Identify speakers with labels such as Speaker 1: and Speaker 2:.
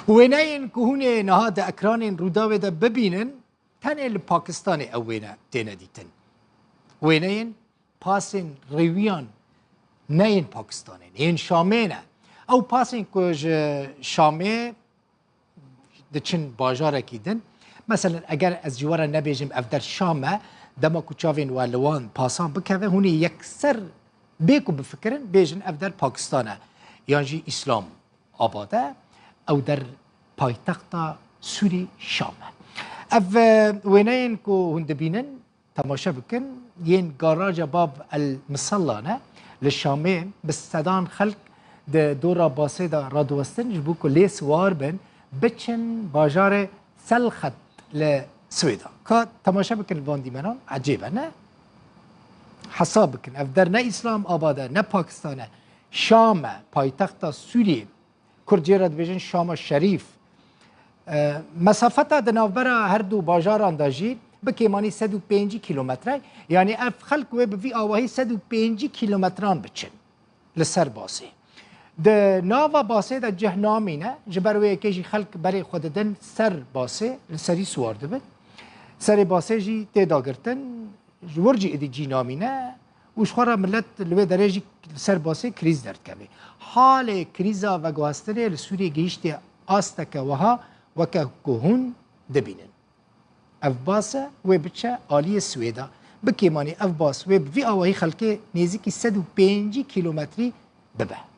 Speaker 1: وينين كهوني نهاد أكران روداوي دا ببينن تاني لباكستاني أو وينا تينا ديتن وينين باسين ريويان نين باكستاني نين شامينا أو باسين كوج شامي دچن باجارة كيدن مثلا اگر از جوار نبیجم افدر شامه دما کوچاوین و لوان پاسان بکوه هونی یکسر بیکو بفکرن بیجن افدر پاکستانه یعنی اسلام آباده او در پایتخت سوری شامه اف وینین کو هند بینن تماشا بکن ین گاراج باب المصلانه للشامه بستدان خلق ده دورا باسه دا رادوستن جبو کو لیس واربن بچن باجار سلخت لسويدا كا تماشا بكن الفاندي منام عجيبة نه حساب بكن افدر نه اسلام آباده نه باكستانه شام پایتخت سوریه کرجیرد بيجن شام الشريف مسافتا دنافبرا هر دو باجاران داجي بكيماني 105 كيلومتر يعني اف خلق ويب في آواهي 105 كيلومتران بچن لسر باسي ده ناوا باسه ده جهنامینه جبروی کیجی خلق برای خوددن سر باسه سری سوار دبن سر باسه جی تداگرتن ورجی ادی جی نامینه وش خورا ملت لوی درجی سر باسه کریز درد کبه حال کریزا و گواستنه لسوری گیشتی آستک وها وکه کهون دبینن اف باسه و بچه آلی سویدا بکیمانی اف باس و بی آواهی خلقه نیزی که 105 کیلومتری ببه